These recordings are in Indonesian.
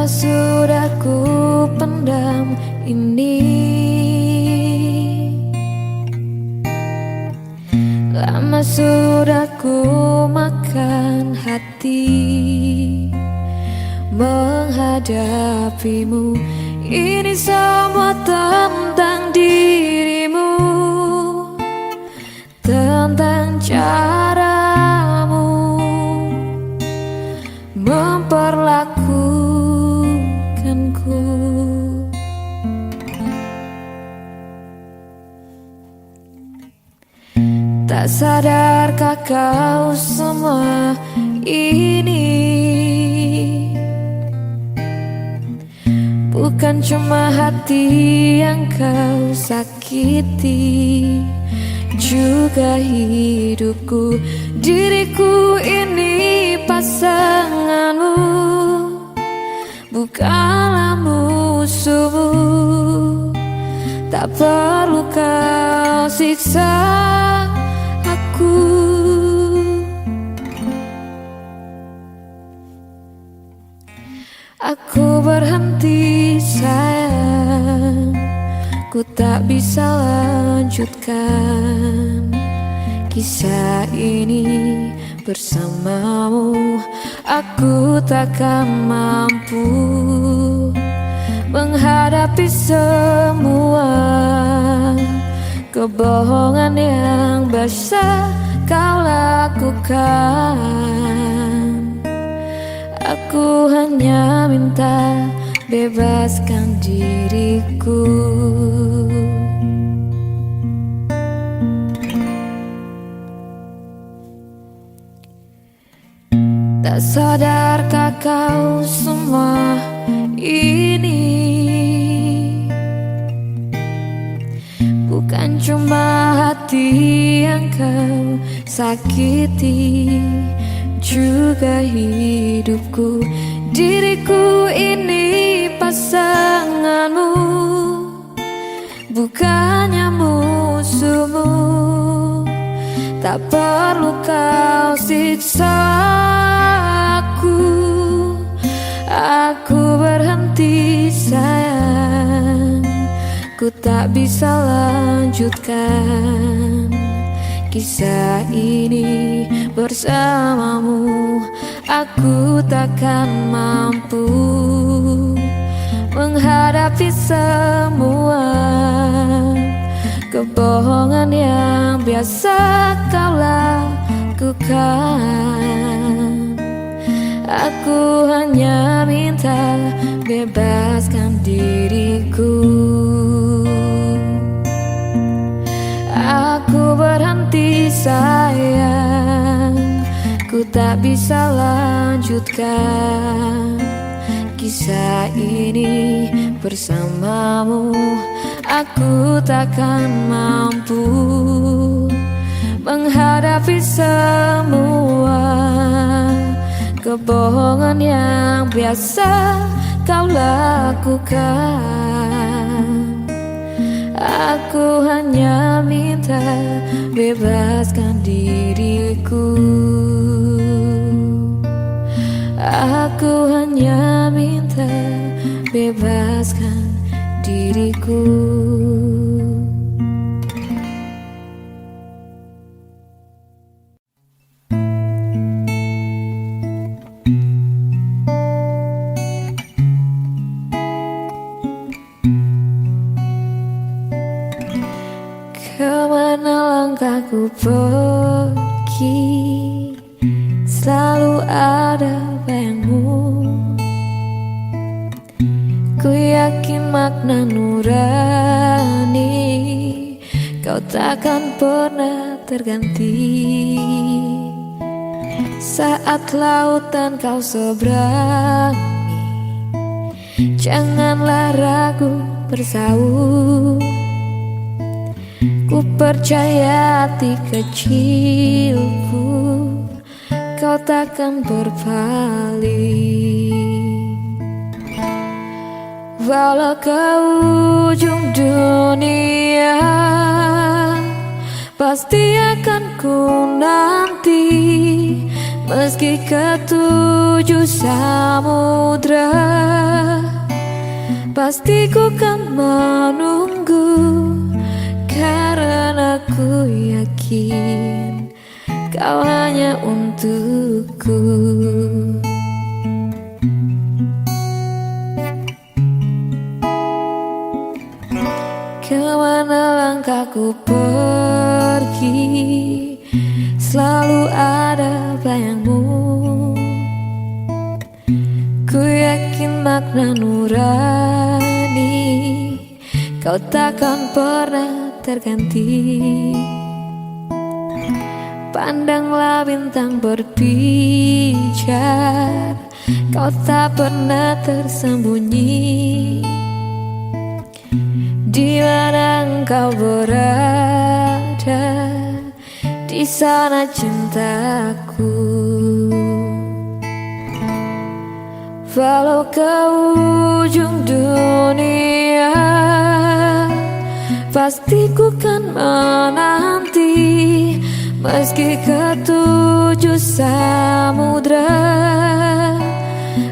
Lama sudah ku pendam ini, lama sudah ku makan hati menghadapimu. Ini semua tentang dirimu, tentang caramu memperlakukanku. Tak sadarkah kau semua ini bukan cuma hati yang kau sakiti, juga hidupku, diriku ini pasanganmu, bukanlah musuhmu. Tak perlu kau siksa aku. Aku berhenti sayang, ku tak bisa lanjutkan kisah ini bersamamu. Aku takkan mampu menghadapi semua kebohongan yang biasa kau lakukan. Aku hanya minta bebaskan diriku. Tak sadarkah kau semua ini bukan cuma hati yang kau sakiti, juga hidupku, diriku ini pasanganmu, bukannya musuhmu. Tak perlu kau siksa aku. Aku berhenti sayang, ku tak bisa lanjutkan kisah ini bersamamu. Aku takkan mampu menghadapi semua kebohongan yang biasa kau lakukan. Aku hanya minta bebaskan diriku. Aku berhenti sayang, ku tak bisa lanjutkan kisah ini bersamamu. Aku takkan mampu menghadapi semua kebohongan yang biasa kau lakukan. Aku hanya minta bebaskan diriku. Aku hanya minta bebaskan diriku. Kemana langkahku pergi, selalu ada bayangmu. Ku yakin makna nurani kau takkan pernah terganti. Saat lautan kau seberangi, janganlah ragu bersaut. Ku percaya hati kecilku, kau takkan berpaling. Walau ke ujung dunia, pasti akan ku nanti meski ketujuh samudra, pasti ku kan menunggu, karena ku yakin kau hanya untukku. Kemana langkahku pergi, selalu ada bayangmu. Ku yakin makna nurani kau takkan pernah terganti. Pandanglah bintang berpijar, kau tak pernah tersembunyi. Di mana engkau berada, di sana cintaku. Walau ke ujung dunia, pasti ku kan menanti. Meski ketujuh samudra,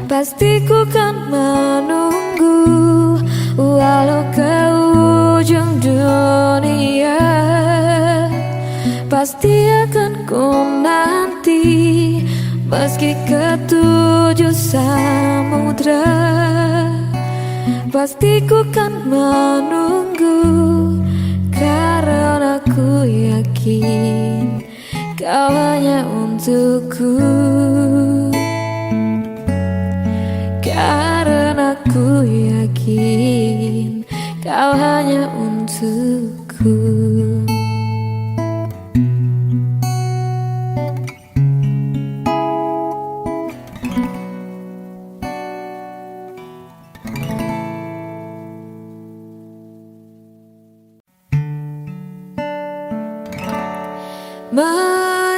pasti ku kan menunggu. Walau ke ujung dunia, pasti akan ku nanti. Meski ketujuh samudra, pasti ku kan menunggu, karena ku yakin kau hanya untukku. Karena ku yakin kau hanya untukku.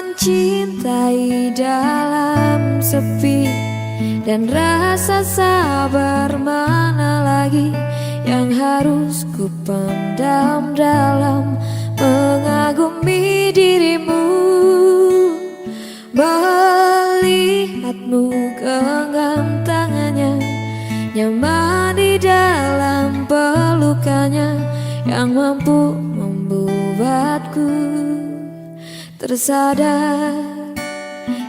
Mencintai dalam sepi dan rasa sabar mana lagi yang harus ku pendam dalam mengagumi dirimu. Melihatmu genggam tangannya, nyaman di dalam pelukannya, yang mampu membuatku tersadar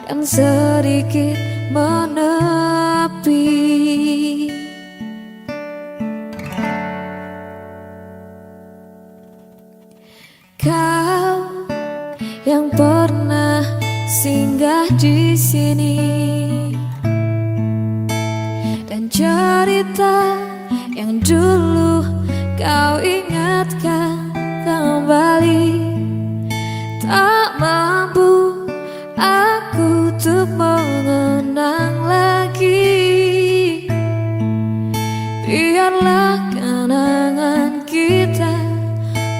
yang sedikit menepi. Kau yang pernah singgah di sini, dan cerita yang dulu kau ingatkan kembali. Tak mampu aku untuk mengenang lagi. Biarlah kenangan kita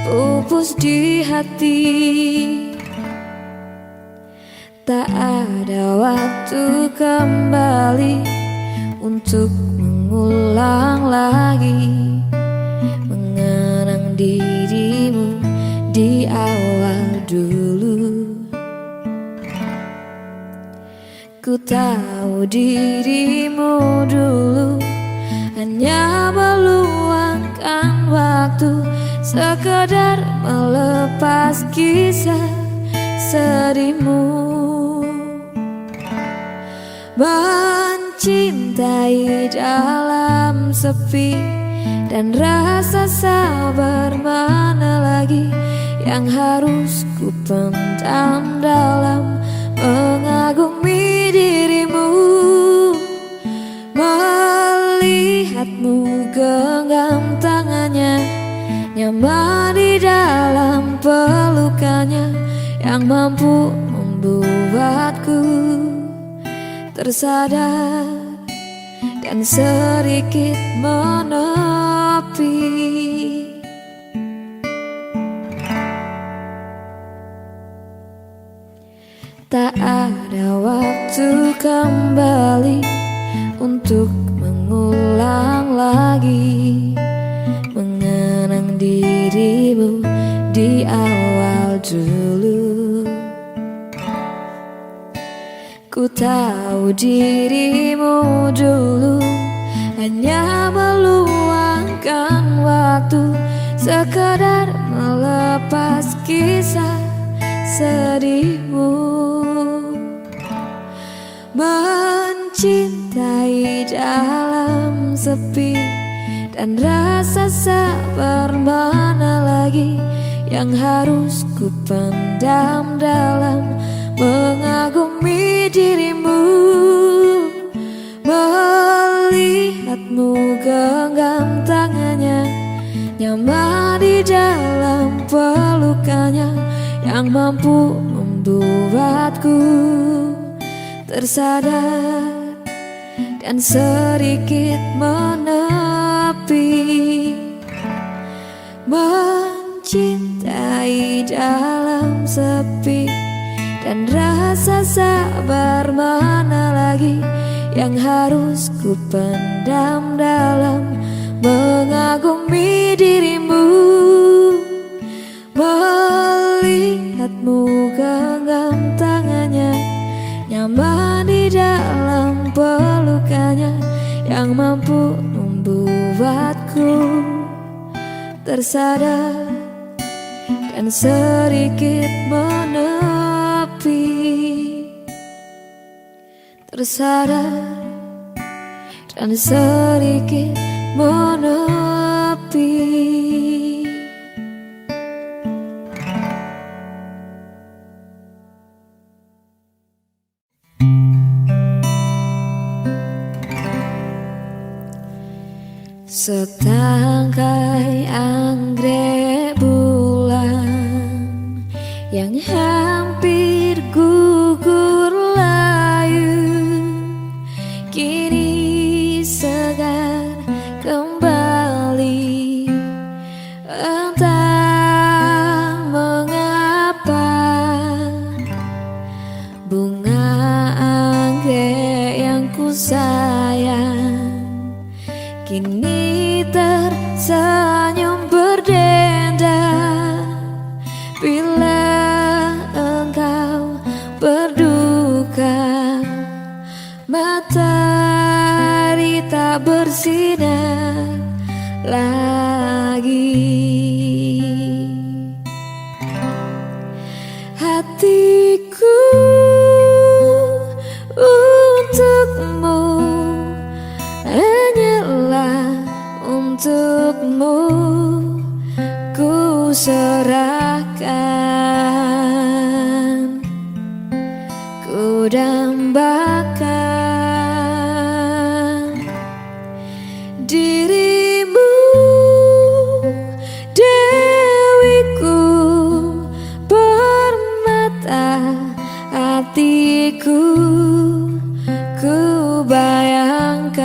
pupus di hati. Tak ada waktu kembali untuk mengulang lagi, mengenang dirimu di awal dulu. Ku tahu dirimu dulu hanya meluangkan waktu, sekedar melepas kisah sedihmu. Mencintai dalam sepi dan rasa sabar mana lagi yang harus ku pendam dalam mengagumi dirimu. Melihatmu genggam tangannya, nyaman di dalam pelukannya, yang mampu membuatku tersadar dan sedikit menepi. Tak ada waktu kembali untuk mengulang lagi, mengenang dirimu di awal dulu. Ku tahu dirimu dulu hanya meluangkan waktu, sekadar melepas kisah sedihmu. Mencintai dalam sepi dan rasa sabar mana lagi yang harus ku pendam dalam mengagumi dirimu. Melihatmu genggam tangannya, nyaman di dalam pelukannya, yang mampu membuatku tersadar dan sedikit menepi. Mencintai dalam sepi dan rasa sabar mana lagi yang harus ku pendam dalam mengagumi dirimu. Melihatmu genggam tangannya, nyaman di dalam pelukannya, yang mampu membuatku tersadar dan sedikit menepi. Tersadar dan sedikit menepi. Setangkai anggrek bulan yang hampir gugur layu, kini segar kembali. Entah mengapa bunga anggrek yang ku sayang kini tersenyum berdenda bila engkau berduka. Matahari tak bersinar lagi. Hatiku untukmu, hanyalah untukmu ku serahkan, ku dambakan dirimu, dewiku, permata hatiku. Ku bayangkan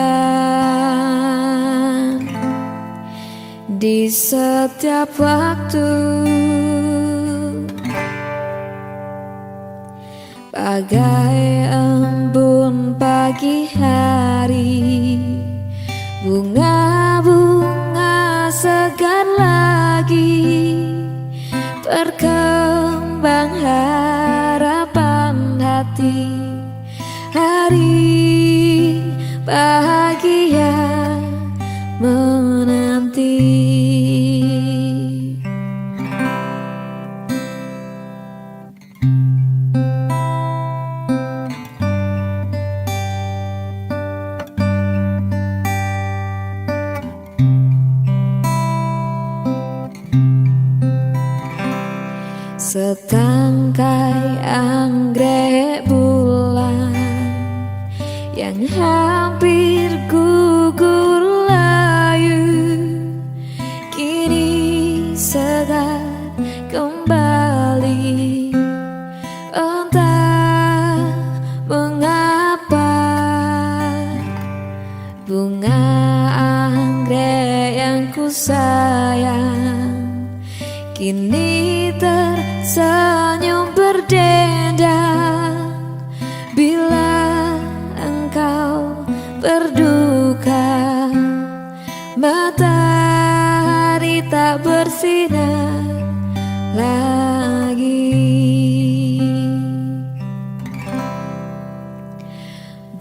di setiap waktu, bagai embun pagi hari, bunga-bunga segar lagi, berkembang harapan hati. Hari bahagia menanti. Setangkai anggrek bulan yang hampir gugur layu, kini segar kembali. Entah mengapa bunga anggrek yang ku sayang kini tersenyum berdendang bila engkau berduka. Matahari tak bersinar lagi.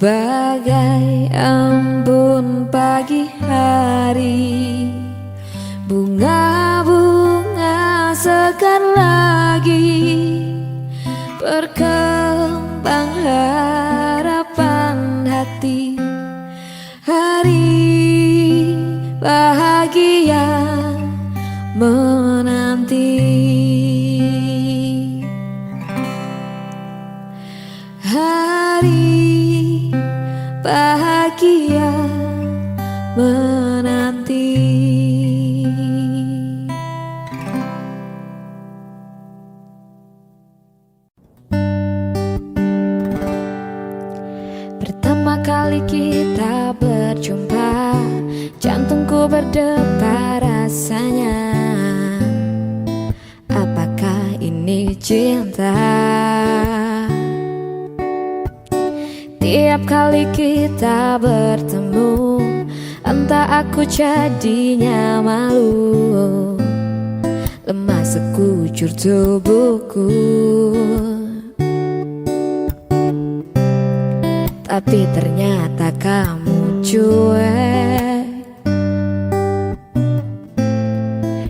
bagai embun pagi hari, bunga-bunga segar lagi, berkembang harapan hati. Hari bahagia menanti, hari bahagia menanti. Pertama kali kita berjumpa, jantungku berdebar rasanya. Apakah ini cinta? Tiap kali kita bertemu, entah aku jadinya malu, lemah sekujur tubuhku. Tapi ternyata kamu cuek,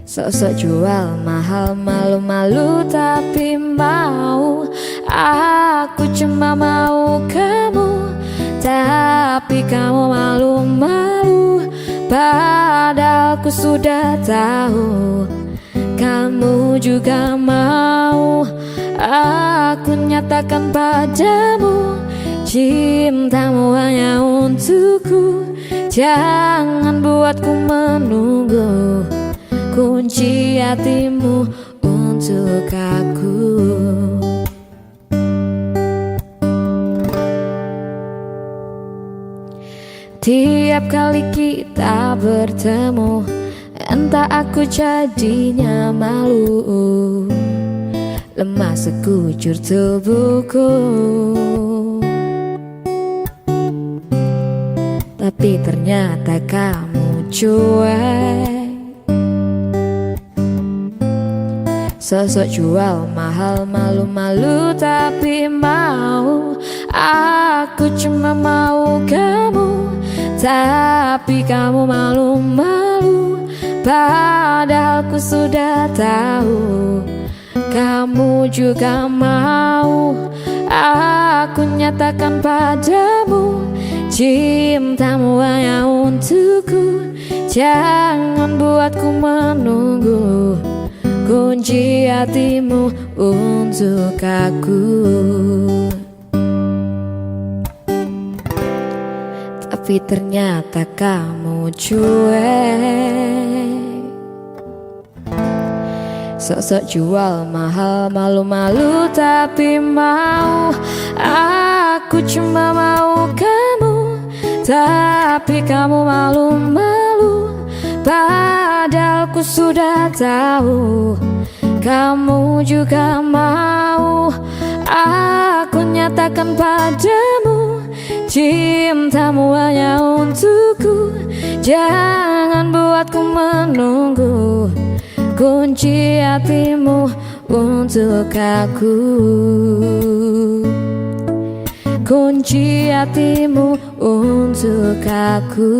sok-sok jual mahal, malu-malu tapi mau. Aku cuma mau kamu, tapi kamu malu-malu. Padahal aku sudah tahu kamu juga mau. Aku nyatakan padamu, cintamu hanya untukku. Jangan buatku menunggu, kunci hatimu untuk aku. Tiap kali kita bertemu, entah aku jadinya malu, lemah sekujur tubuhku. Tapi ternyata kamu cuek, sok-sok jual mahal, malu-malu tapi mau. Aku cuma mau kamu, tapi kamu malu-malu. Padahal aku sudah tahu kamu juga mau. Aku nyatakan padamu, cintamu hanya untukku. Jangan buatku menunggu, kunci hatimu untuk aku. Tapi ternyata kamu cuek, sok-sok jual mahal, malu-malu tapi mau. Aku cuma mau kamu, tapi kamu malu-malu. Padahal aku sudah tahu kamu juga mau. Aku nyatakan padamu, cintamu hanya untukku. Jangan buatku menunggu, kunci hatimu untuk aku. Kunci hatimu untuk aku.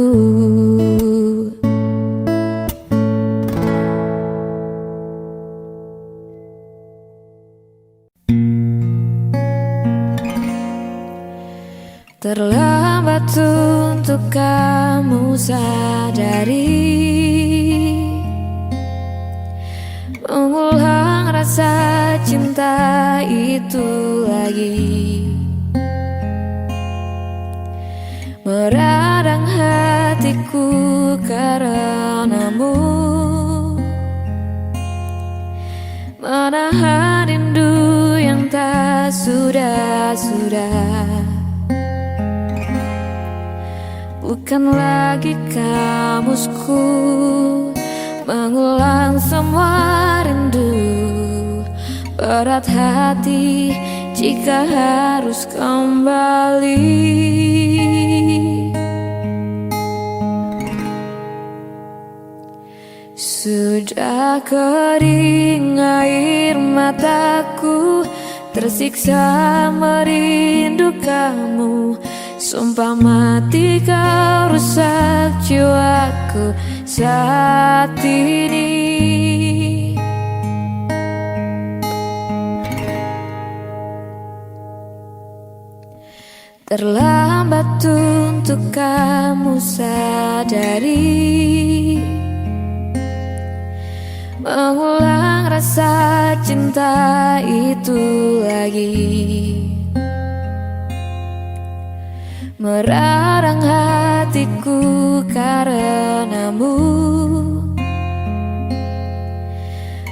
Terlambat untuk kamu sadari, mengulang rasa cinta itu lagi, meradang hatiku karenamu, menahan rindu yang tak sudah-sudah. Bukan lagi kamusku mengulang semua rindu. Berat hati jika harus kembali. Sudah kering air mataku, tersiksa merindu kamu. Sumpah mati kau rusak jiwaku saat ini. Terlambat untuk kamu sadari, mengulang rasa cinta itu lagi, merarang hatiku karenamu,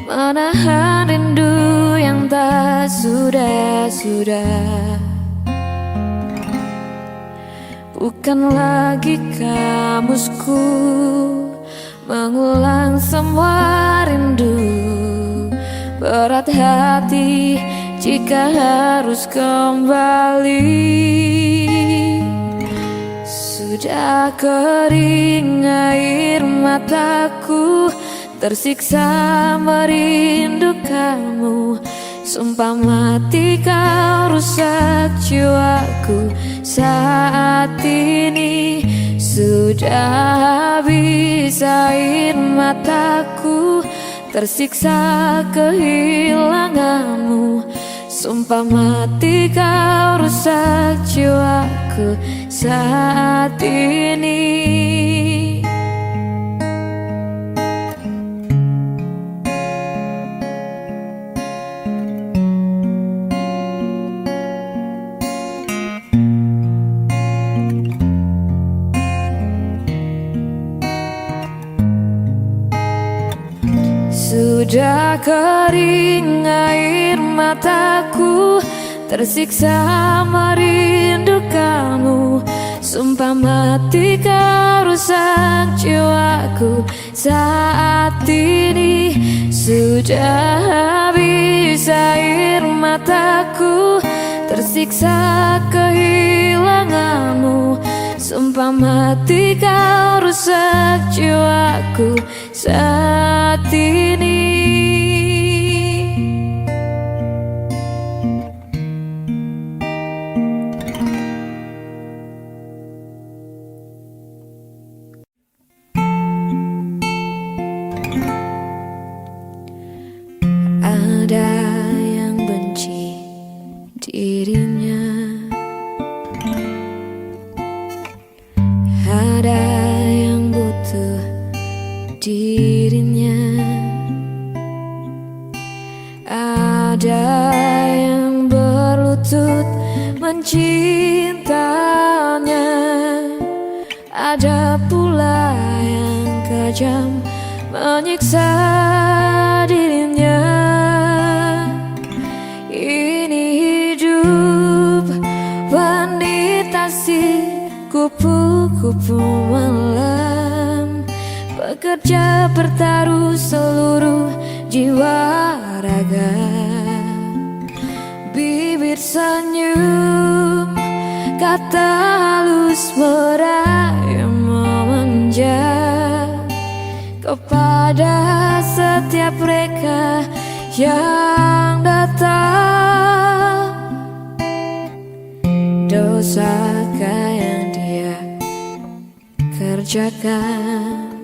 menahan rindu yang tak sudah-sudah. Bukan lagi kamusku mengulang semua rindu. Berat hati jika harus kembali. Sudah kering air mataku, tersiksa merindukanmu. Sumpah mati kau rusak jiwaku saat ini. Sudah habis air mataku, tersiksa kehilanganmu. Sumpah mati kau rusak jiwaku saat ini. Sudah kering air mataku, tersiksa merindukanmu. Sumpah mati kau rusak jiwaku saat ini. Sudah habis air mataku, tersiksa kehilanganmu. Sumpah mati kau rusak jiwaku saat ini. Ada yang benci dirinya, ada yang butuh dirinya, ada yang berlutut mencintanya, ada pula yang kejam menyiksa dirinya. Ini hidup meditasi kupu-kupu malam, bekerja bertaruh seluruh jiwa raga. Bibir senyum, kata halus merayu memanja kepada setiap mereka yang datang. Dosakah yang dia kerjakan?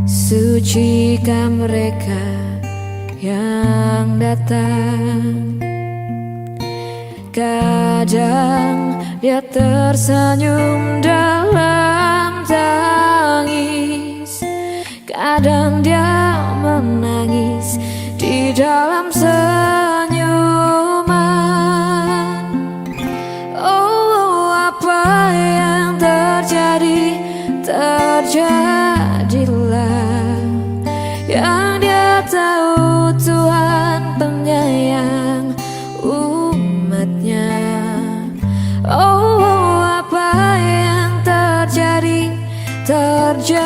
Sucikah mereka yang datang? Kadang dia tersenyum dalam tangis, kadang dia menangis di dalam senyuman. Oh, apa yang terjadi, terjadilah. Yang dia tahu Tuhan penyayang umatnya. Oh, apa yang terjadi, terjadilah.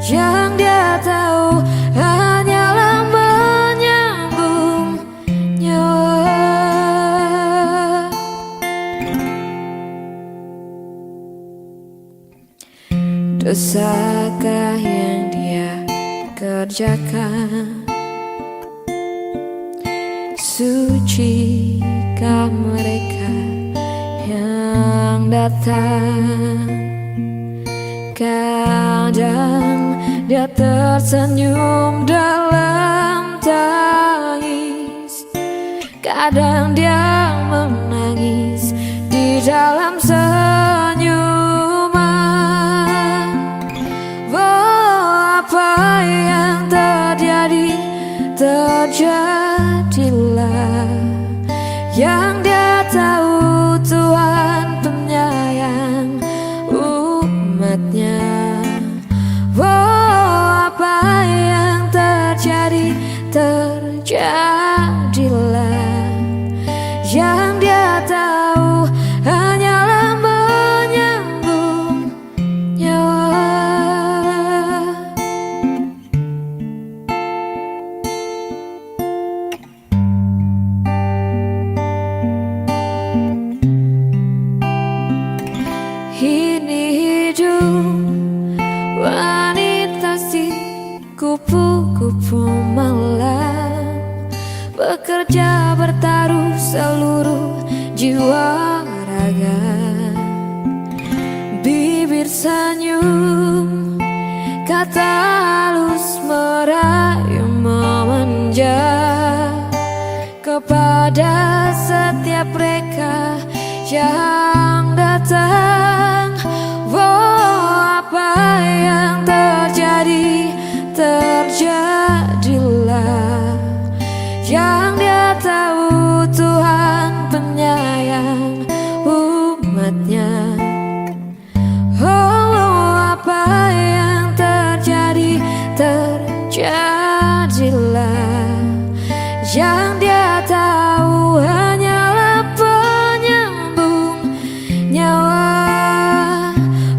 Yang dia tahu hanyalah menyambung nyawa. Dosakah yang dia kerjakan? Suci mereka yang datang. Kadang dia tersenyum dalam tangis, kadang dia menangis di dalam senyuman. Oh, apa yang terjadi, terjadilah. Yang dia tahu Tuhan penyayang umatnya. Oh, apa yang terjadi, terjadilah. Yang dia tahu hanyalah menyambung nyawa. Ini hidup wanita si kupu-kupu malam, bekerja bertaruh seluruh jiwa raga. Bibir senyum, kata halus merayu memanja kepada setiap mereka yang datang. Oh, apa yang terjadi, terjadilah. Yang dia tahu Tuhan penyayang umatnya. Oh, apa yang terjadi, terjadilah. Yang dia tahu hanyalah penyambung nyawa.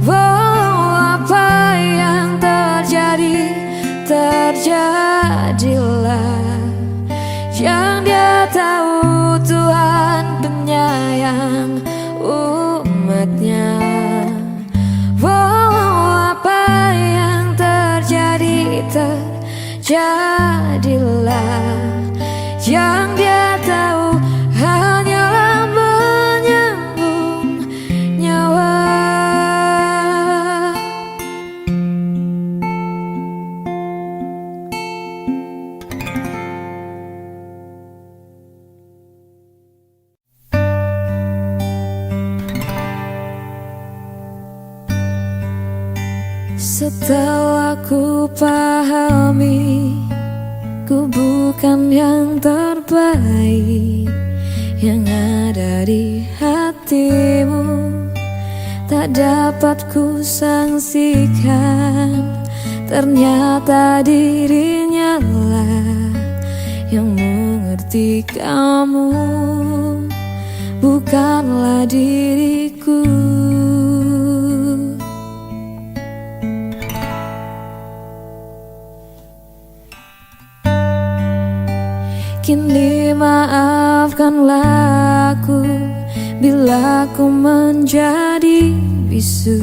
Oh, apa yang terjadi, terjadilah. Yang dia tahu Tuhan penyayang umatnya. Oh, apa yang terjadi, terjadilah. Yang dia tahu hanyalah menyambung nyawa. Setelah ku pahami, ku bukan yang terbaik yang ada di hatimu. Tak dapat ku sangsikan, ternyata dirinya lah yang mengerti kamu, bukanlah diriku. Kini maafkanlah aku bila ku menjadi bisu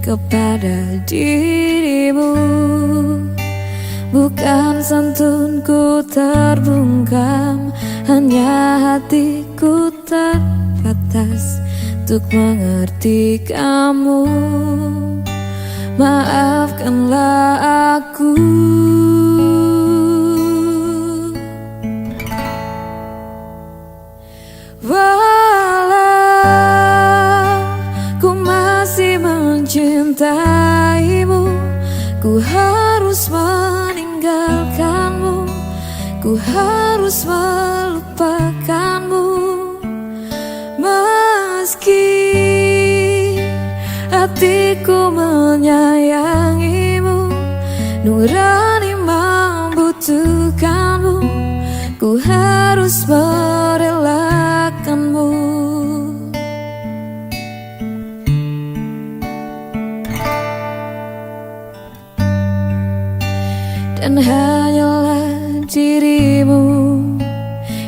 kepada dirimu. Bukan santunku terbungkam, hanya hatiku terbatas untuk mengerti kamu. Maafkanlah aku. Walau ku masih mencintaimu, ku harus meninggalkanmu, ku harus melupakanmu. Meski hatiku menyayangimu, nurani membutuhkanmu, ku harus merelakanmu. Dan hanyalah dirimu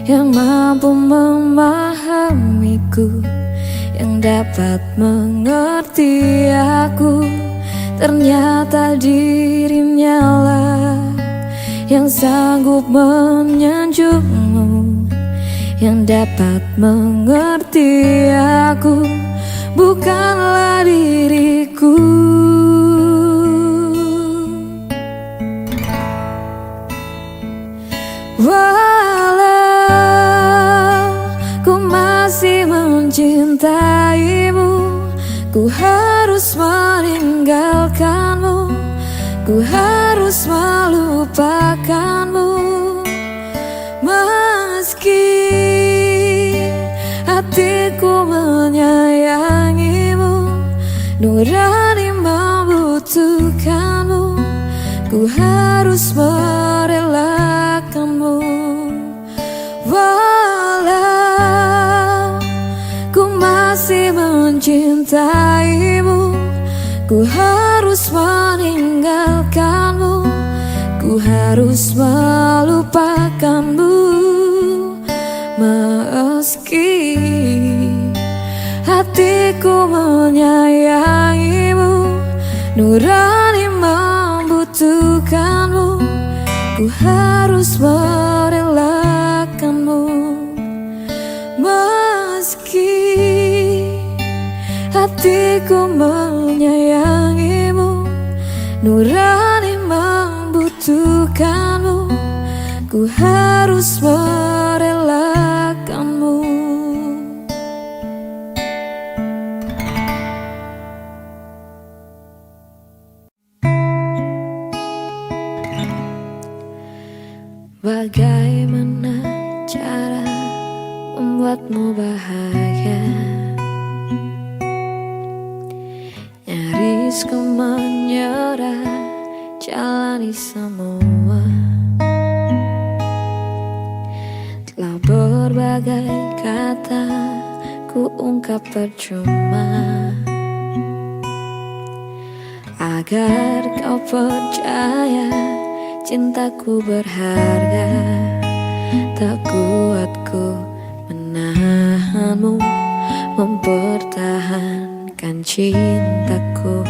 yang mampu memahamiku, yang dapat mengerti aku. Ternyata dirinya lah yang sanggup menyanjungmu, yang dapat mengerti aku bukanlah diriku. Walau ku masih mencintaimu, ku harus meninggalkanmu, ku harus melupakanmu. Meski hatiku menyayangimu, nurani membutuhkanmu, ku harus merelakanmu. Walau ku masih mencintaimu, ku harus meninggalkanmu, ku harus melupakanmu. Meski hatiku menyayangimu, nurani membutuhkanmu, ku harus merelakanmu. Meski hatiku menyayangimu, nurani membutuhkanmu, ku harus merelakanmu. Bagaimana cara membuatmu bahagia? Nyaris ku menyerah, jalani semua. Telah berbagai kata ku ungkap percuma, agar kau percaya cintaku berharga. Tak kuat ku menahanmu, mempertahankan cintaku.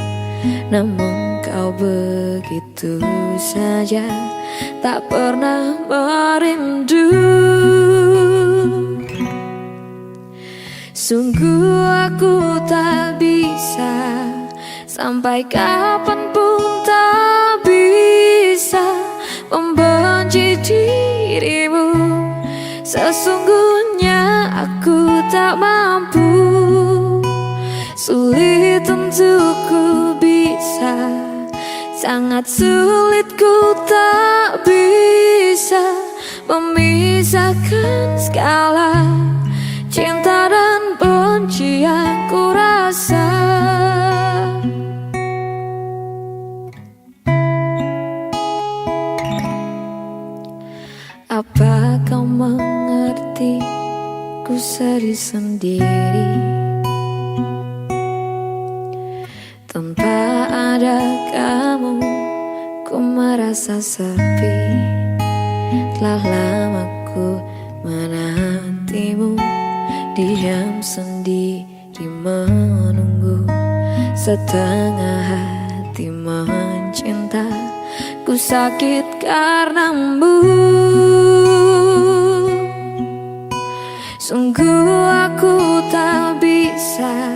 Namun kau begitu saja tak pernah merindu. Sungguh aku tak bisa, sampai kapanpun tak bisa membenci dirimu. Sesungguhnya aku tak mampu, sulit untuk ku bisa, sangat sulit ku tak bisa memisahkan segala cinta dan benci yang ku rasa. Apa kau mengerti, ku sedih sendiri. Tanpa ada kamu, ku merasa sepi. Telah lama ku menantimu, diam sendiri menunggu. Setengah hati mencinta, ku sakit karenamu. Sungguh aku tak bisa,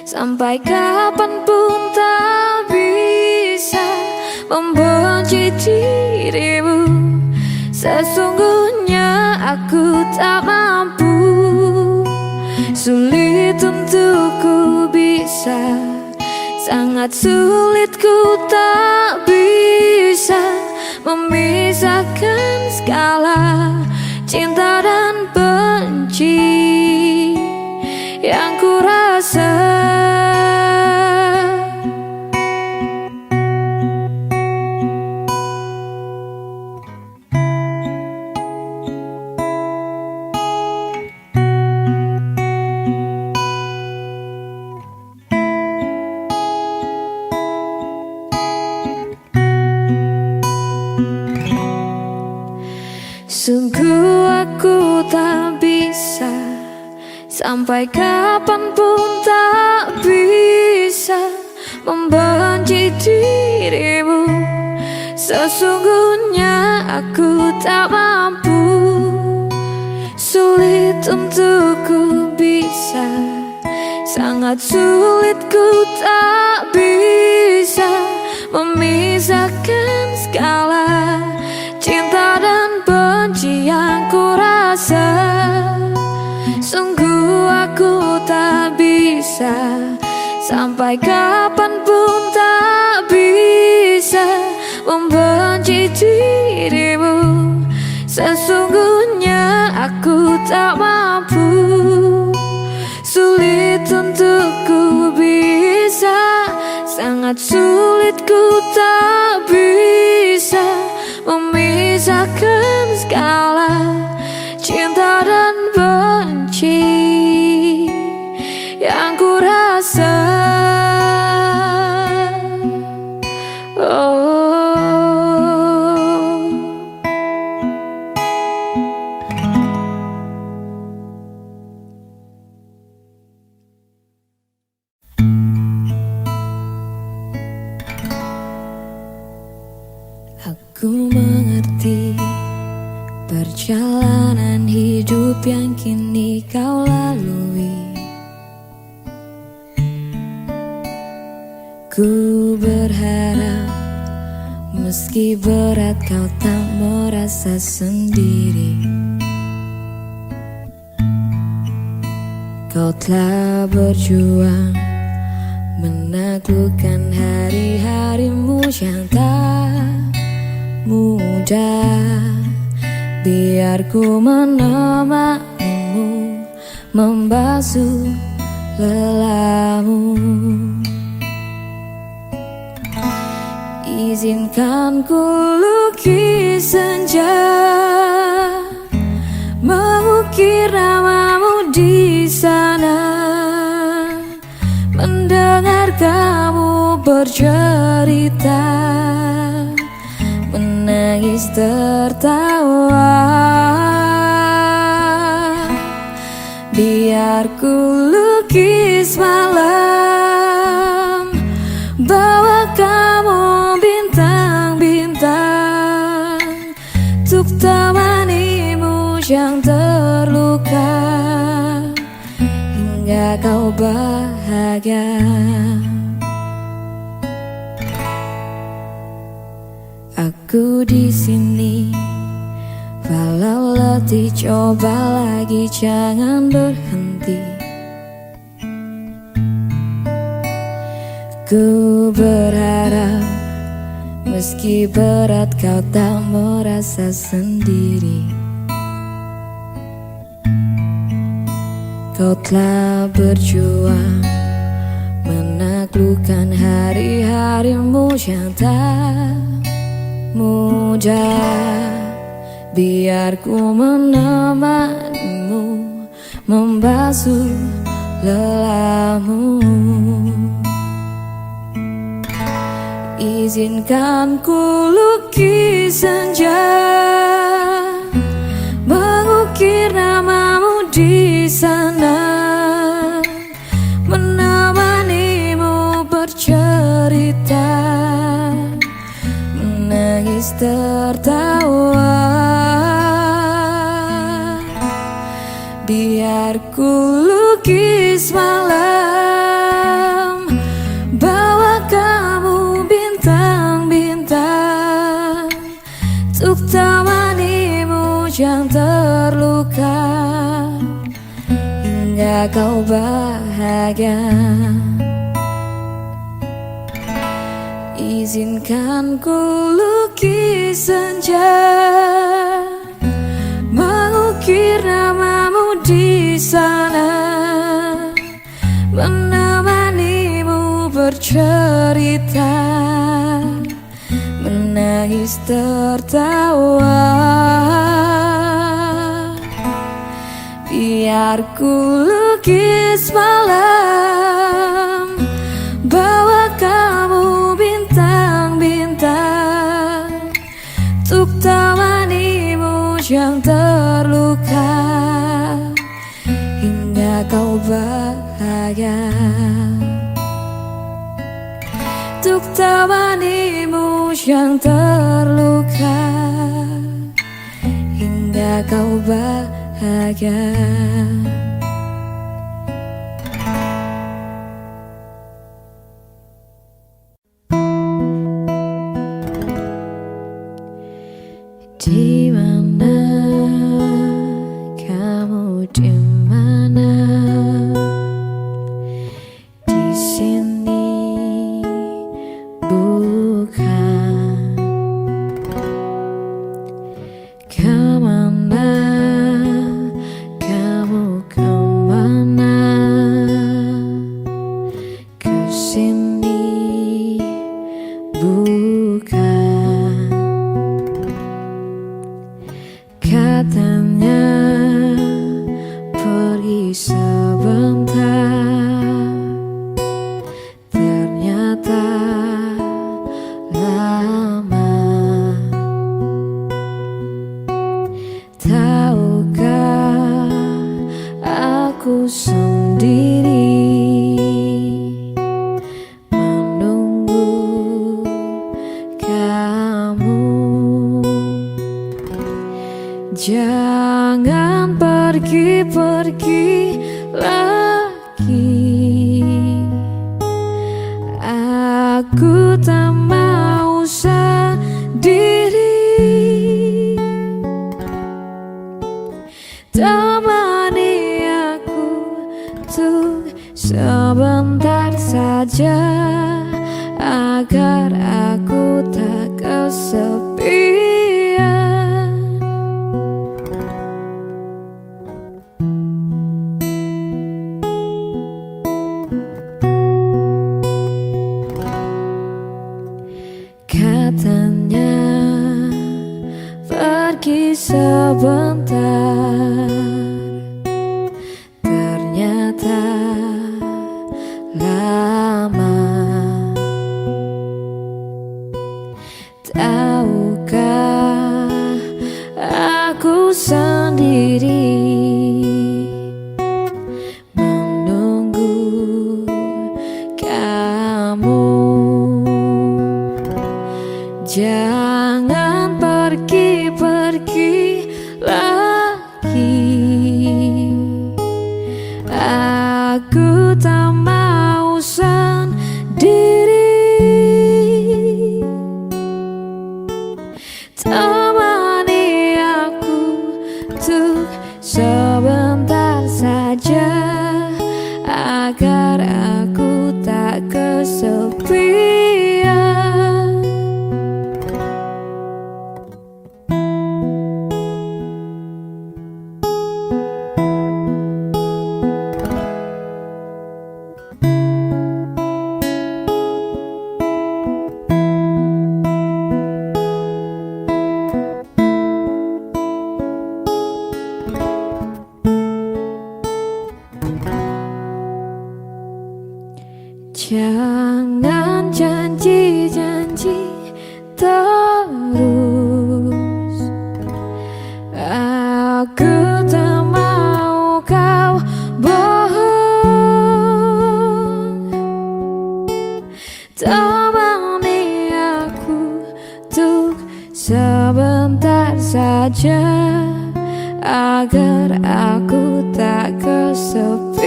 sampai kapanpun tak bisa membenci dirimu. Sesungguhnya aku tak mampu, sulit untuk ku bisa, sangat sulit ku tak bisa memisahkan segala cinta dan benci yang ku rasa. Sungguh aku tak bisa, sampai kapanpun tak bisa membenci dirimu. Sesungguhnya aku tak mampu, sulit Sulit untuk ku bisa, sangat sulit ku tak bisa memisahkan segala cinta dan benci yang ku rasa. Sungguh aku tak bisa, sampai kapanpun tak bisa membenci dirimu. Sesungguhnya aku tak mampu, sulit untuk ku bisa, sangat sulit ku tak bisa memisahkan segala cinta dan benci yang ku rasa. Aku mengerti perjalanan hidup yang kini kau lalui. Ku berharap meski berat kau tak merasa sendiri. Kau telah berjuang menaklukkan hari-harimu yang tak mudah. Biar ku menemanimu, membasuh lelahmu. Izinkan ku lukis senja, mengukir namamu di sana, mendengar kamu bercerita, menangis tertawa. Biar ku lukis malam, bawa kamu bintang-bintang, untuk temanimu yang terluka hingga kau bahagia. Aku di sini, walau letih coba lagi, jangan berhenti. Ku berharap meski berat kau tak merasa sendiri. Kau telah berjuang menaklukkan hari-harimu yang tak mudah. Biar ku menemanimu, membasuh lelahmu. Izinkan ku lukis senja, mengukir namamu di sana, menemanimu bercerita, menangis tertawa. Biar ku lukis malam, bawa kamu bintang-bintang, untuk temanimu yang terluka hingga kau bahagia. Izinkan ku lukis senja, mengukir namamu di sana, menemanimu bercerita, menangis tertawa. Biar ku lukis malam, bawa kamu bintang-bintang, untuk temanimu yang terluka hingga kau bahagia. Untuk temanimu yang terluka hingga kau bahagia. dahaga. Di mana kamu, di mana? Di sini bukan. Kemana kamu, kemana? Kesini bukan. Katanya pergi sebentar, ternyata lama. Tahukah aku sendiri menunggu kamu. Jangan pergi-pergi lagi, aku tak mau sendiri. Temani aku untuk sebentar saja, agar aku tak kesepian. Katanya pergi sebentar, ternyata lama. Tahukah aku sendiri menunggu kamu. Jangan pergi-pergi lagi, aku tak mau sendiri. Temani aku untuk sebentar saja, agar aku tak kesepian. Jangan janji-janji terus, aku tak mau kau bohong. Temani aku untuk sebentar saja, agar aku tak kesepian.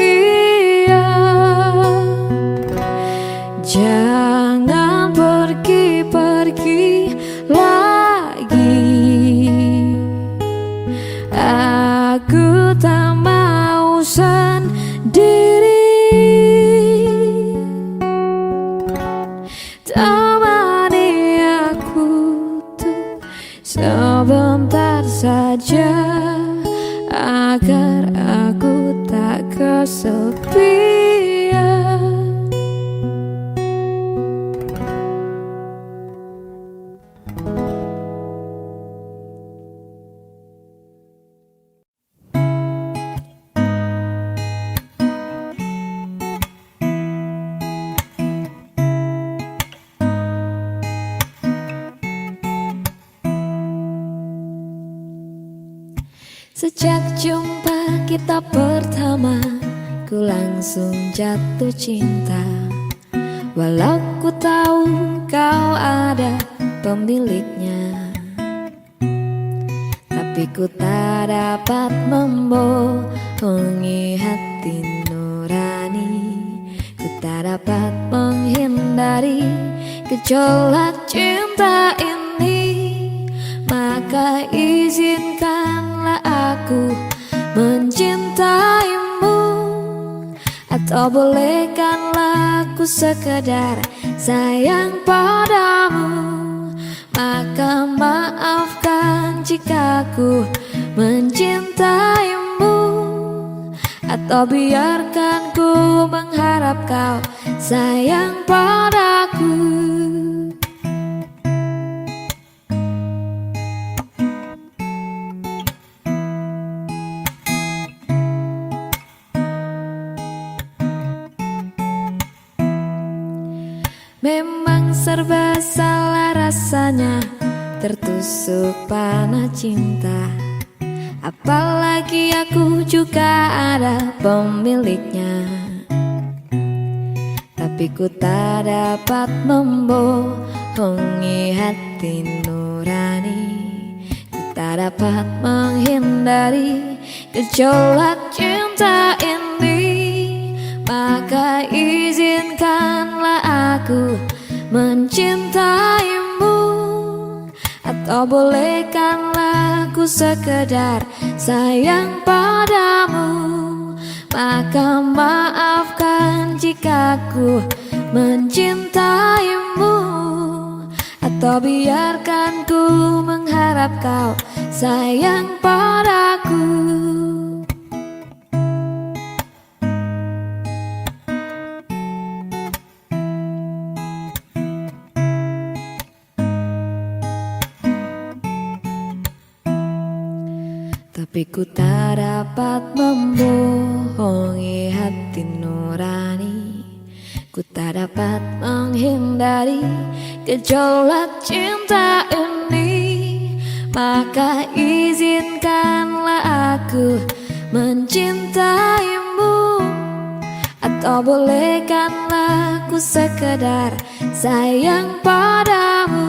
Jangan pergi-pergi lagi, aku tak mau sendiri. Temani aku tuh sebentar saja, agar aku tak kesepian. Sejak jumpa kita pertama, ku langsung jatuh cinta. Walau ku tahu kau ada pemiliknya, Tapi ku tak dapat membohongi hati nurani. Ku tak dapat menghindari gejolak cinta ini. Maka izinkanlah aku mencintaimu. Atau bolehkanlah aku sekedar sayang padamu. Maka maafkan jika ku mencintaimu. Atau biarkan ku mengharap kau sayang padaku. Memang serba salah rasanya tertusuk panah cinta. Apalagi aku juga ada pemiliknya. Tapi ku tak dapat membohongi hati nurani. Ku tak dapat menghindari gejolak cinta ini. Maka izinkanlah aku mencintaimu. Atau bolehkanlah aku sekedar sayang padamu. Maka maafkan jika ku mencintaimu. Atau biarkan ku mengharap kau sayang padaku. Tapi ku tak dapat membohongi hati nurani. Ku tak dapat menghindari gejolak cinta ini. Maka izinkanlah aku mencintaimu. Atau bolehkanlah aku sekedar sayang padamu.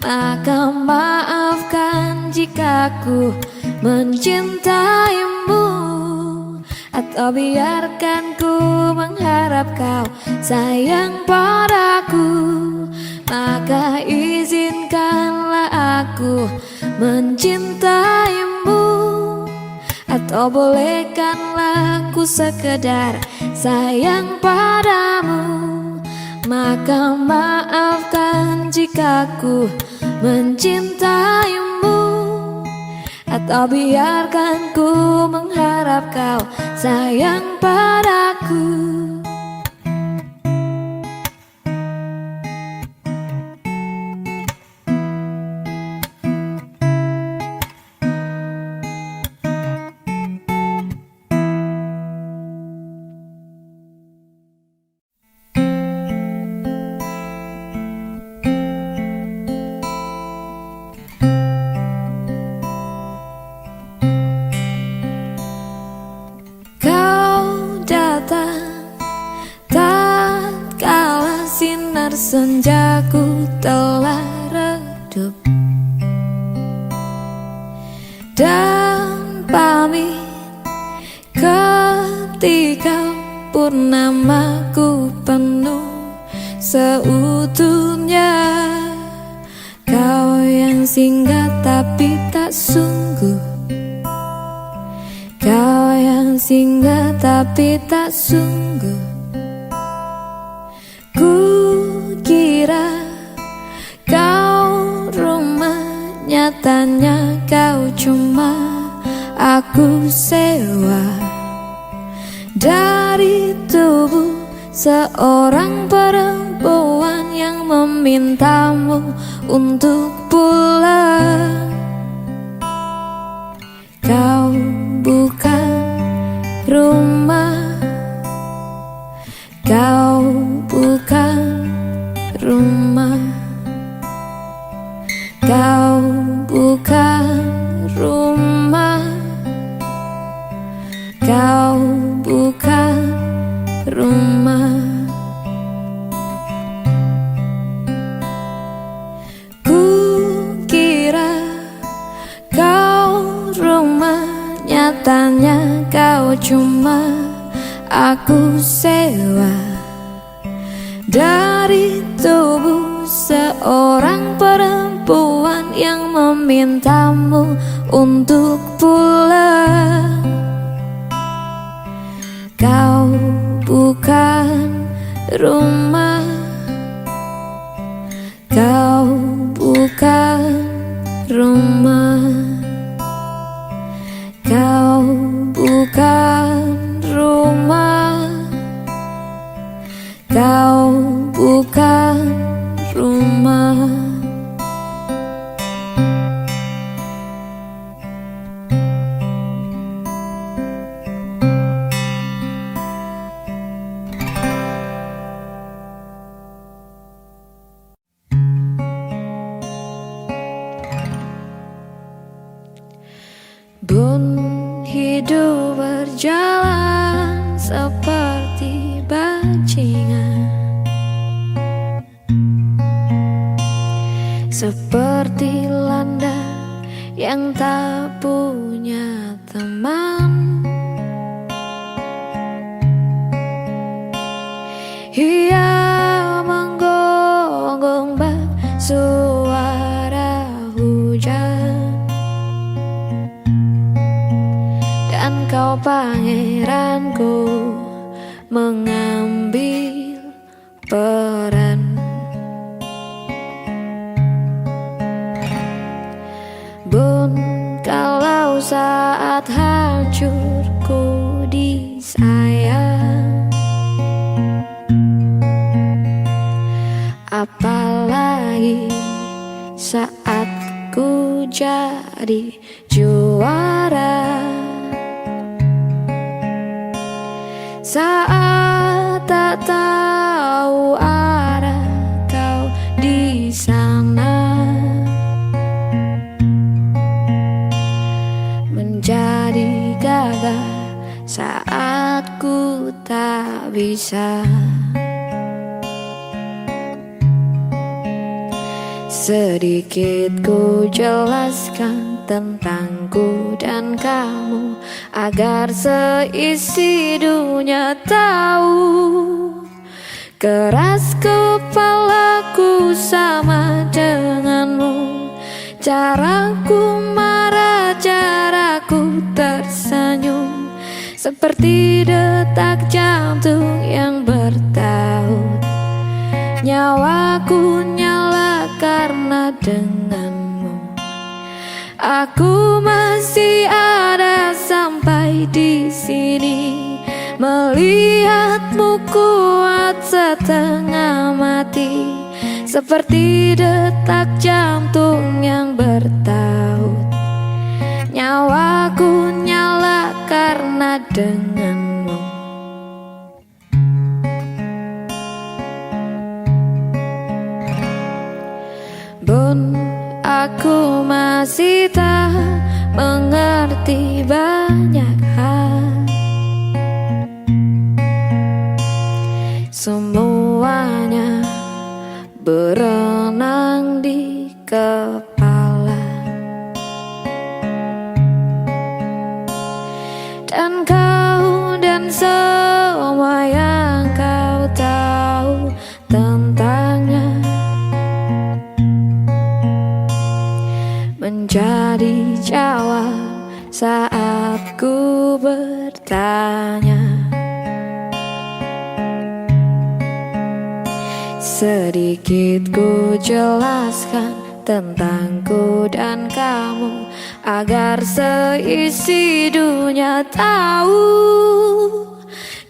Maka maafkan jika ku mencintaimu. Atau biarkan ku mengharap kau sayang padaku. Maka izinkanlah aku mencintaimu. Atau bolehkanlah ku sekedar sayang padamu. Maka maafkan jika ku mencintaimu. Atau biarkan ku mengharap kau sayang padaku. Senjaku telah redup dan pamit ketika purnamaku penuh seutuhnya. Kau yang singgah tapi tak sungguh. Kau yang singgah tapi tak sungguh. Kira kau rumah, nyatanya kau cuma aku sewa dari tubuh seorang perempuan yang memintamu untuk pulang. Kau bukan rumah, kau bukan rumah, kau bukan rumah, kau bukan rumah. Ku kira kau Nyatanya kau cuma aku sewa dari tubuh seorang perempuan yang memintamu untuk pulang. Kau bukan rumah, kau bukan rumah, kau bukan rumah, kau bukan rumah. Bun hidup berjalan seperti bajingan, seperti landak yang tak punya teman. Ia menggonggong bak suara hujan, dan kau pangeranku mengambil peran. Bun, kalau saat hancurku disayang, apalagi saat ku jadi juara. Saat tak tahu arah kau di sana, menjadi gagah saat ku tak bisa. Sedikit ku jelaskan tentangku dan kamu, agar seisi dunia tahu. Keras kepalaku sama denganmu, caraku marah, caraku tersenyum, seperti detak jantung yang bertaut. Nyawaku nyala karena denganmu. Aku masih ada sampai di sini, melihatmu kuat setengah mati, seperti detak jantung yang bertaut. Nyawaku nyala karena denganmu. Bun, aku masih tak mengerti banyak hal. Semuanya berenang di kepala, dan kau dan semua yang kau tahu tentangnya menjadi jawab saat ku bertanya. Sedikit ku jelaskan tentangku dan kamu, agar seisi dunia tahu.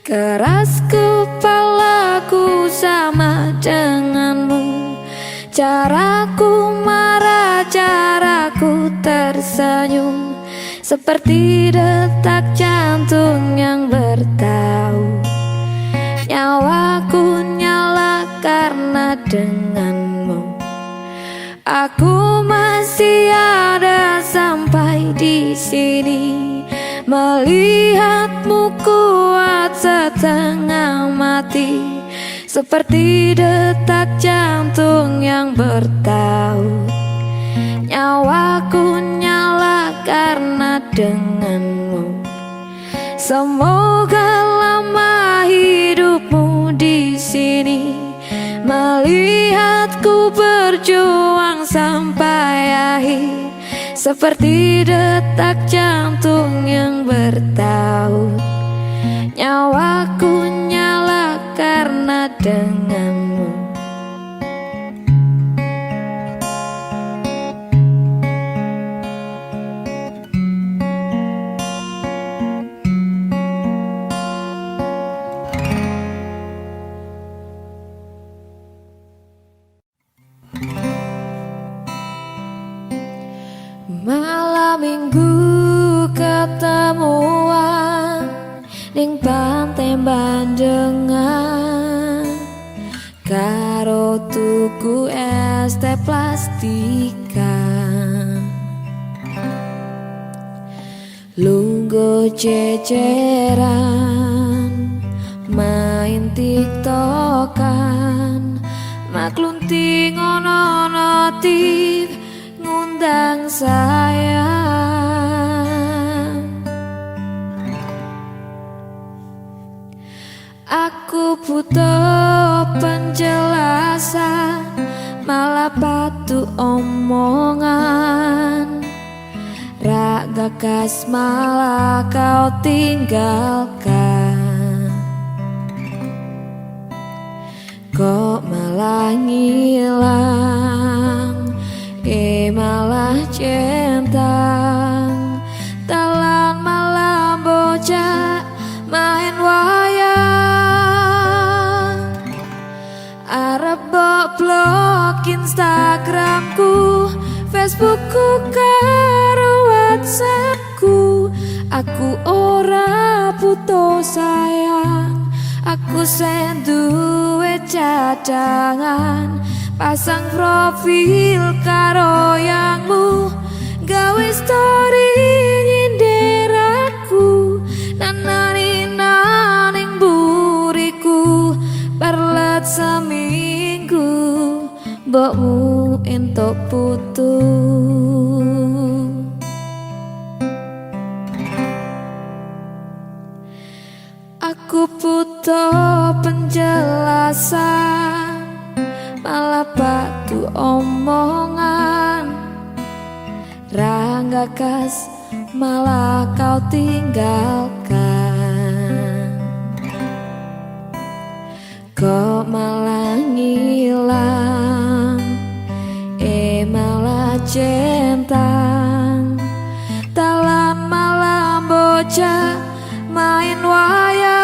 Keras kepalaku sama denganmu, caraku marah, caraku tersenyum, seperti detak jantung yang bertaut. Nyawaku nyala karena denganmu. Aku masih ada sampai di sini, melihatmu kuat setengah mati, seperti detak jantung yang bertaut. Nyawaku nyala karena denganmu. Semoga lama hidupmu di sini, melihatku berjuang sampai akhir, seperti detak jantung yang bertaut. Nyawaku nyala karena denganmu. Malam minggu ketemuan ning pantai Bandengan, karo tuku es teh plastikan, lungguh ceceran, main tiktokan, maklunting ono notif ngundang saya. Aku butuh penjelasan, malah batu omongan. Raga kas malah kau tinggalkan. Kok malah ngilang, malah centang. Talan malam bocah main wayang. Arep blok Instagramku, Facebookku karo WhatsAppku. Aku ora butuh sayang, aku sen duwe cadangan. Pasang profil karo yangmu, gawe story nyindir aku. Nanani naning buriku, parlet seminggu mbokmu entuk putu. Aku butuh penjelasan, malah batu omongan. Rangga kas malah kau tinggalkan. Kok malah ngilang, malah centang. Talan malam bocah main wayang.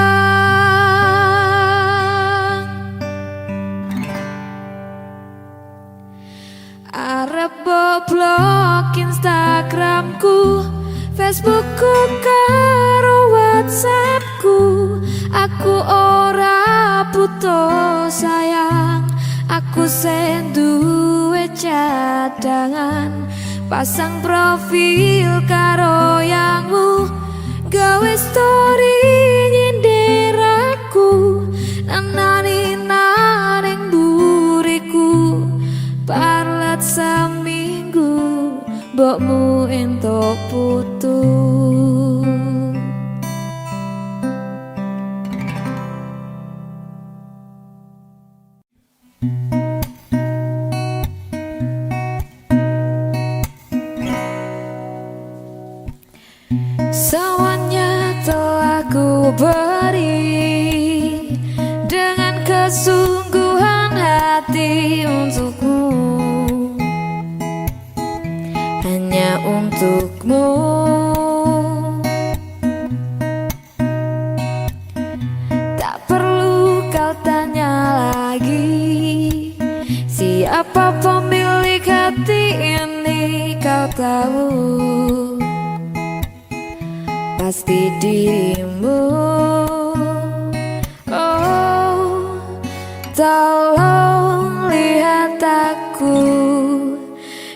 Arep blok Instagramku, Facebookku karo WhatsAppku. Aku ora butuh sayang, aku sen duwe cadangan. Pasang profil karo yangmu, gawe story nyindir aku. Nanani naning buriku, parlet seminggu mbokmu entuk putu. Semuanya telah ku beri dengan kesungguhan hati untukmu, hanya untukmu. Tak perlu kau tanya lagi, siapa pemilik hati ini kau tahu. Pasti dirimu. Oh, tolong lihat aku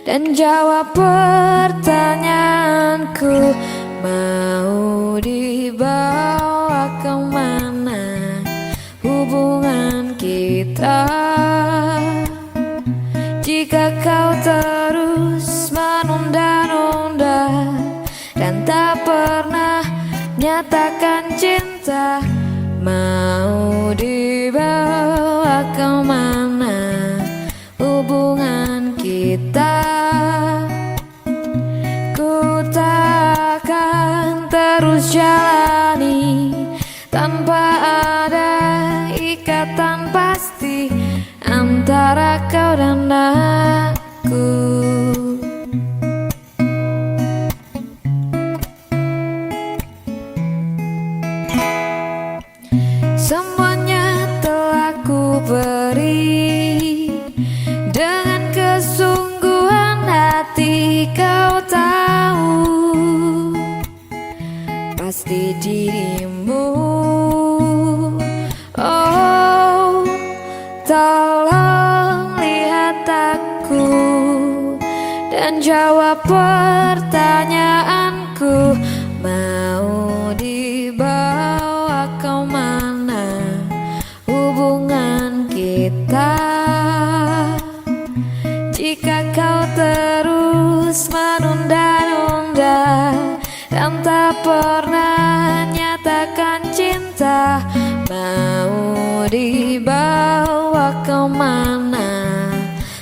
dan jawab pertanyaanku. Mau dibawa kemana hubungan kita, jika kau terus menunda-nunda dan tak pernah nyata nyatakan cinta, mau dibawa kemana hubungan kita. Ku takkan terus jalani tanpa ada ikatan pasti antara kau dan aku. Semuanya telah ku beri dengan kesungguhan hati, kau tahu pasti dirimu. Oh, tolong lihat aku dan jawab pertanyaanku, mau dibawa kemana hubungan kita. Jika kau terus menunda-nunda dan tak pernah nyatakan cinta, mau dibawa kemana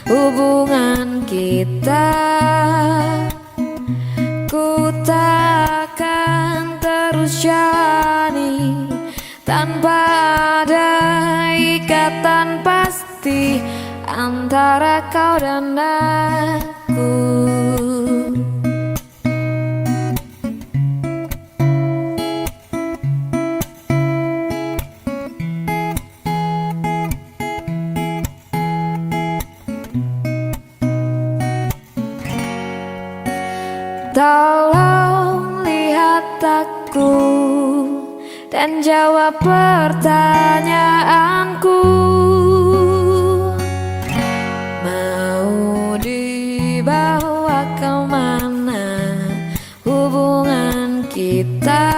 hubungan kita. Ku takkan terus jalani tanpa ada ikatan pasti antara kau dan aku. Tolong lihat aku dan jawab pertanyaanku, mau dibawa kemana hubungan kita.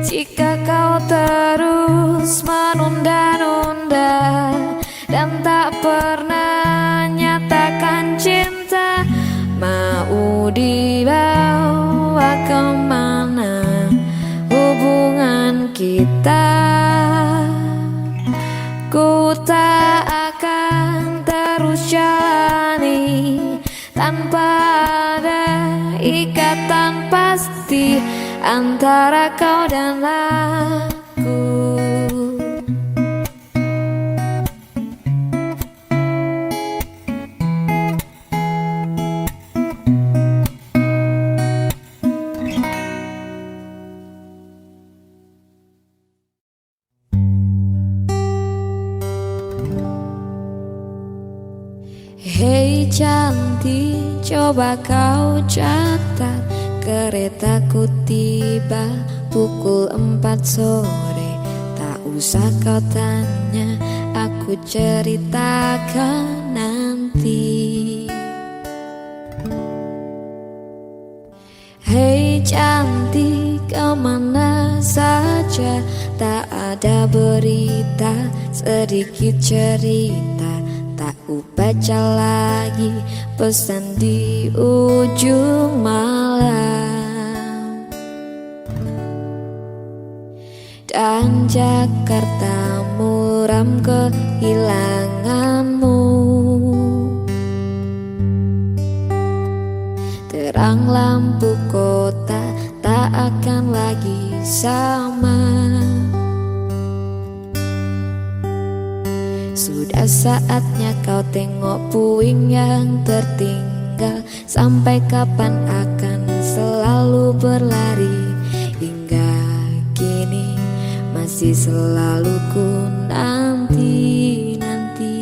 Jika kau terus menunda-nunda dan tak pernah nyatakan cinta, mau dibawa kemana hubungan kita. Ku tak akan terus jalani tanpa ada ikatan pasti antara kau dan aku. Hei cantik, coba kau catat, keretaku tiba pukul 4 sore. Tak usah kau tanya, aku ceritakan nanti. Hei cantik, kemana saja? Tak ada berita, sedikit cerita. Tak ku baca lagi pesan di ujung malam. Dan Jakarta muram kehilanganmu. Terang lampu kota tak akan lagi sama. Sudah saatnya kau tengok puing yang tertinggal. Sampai kapan akan selalu berlari? Hingga kini masih selalu ku nanti-nanti.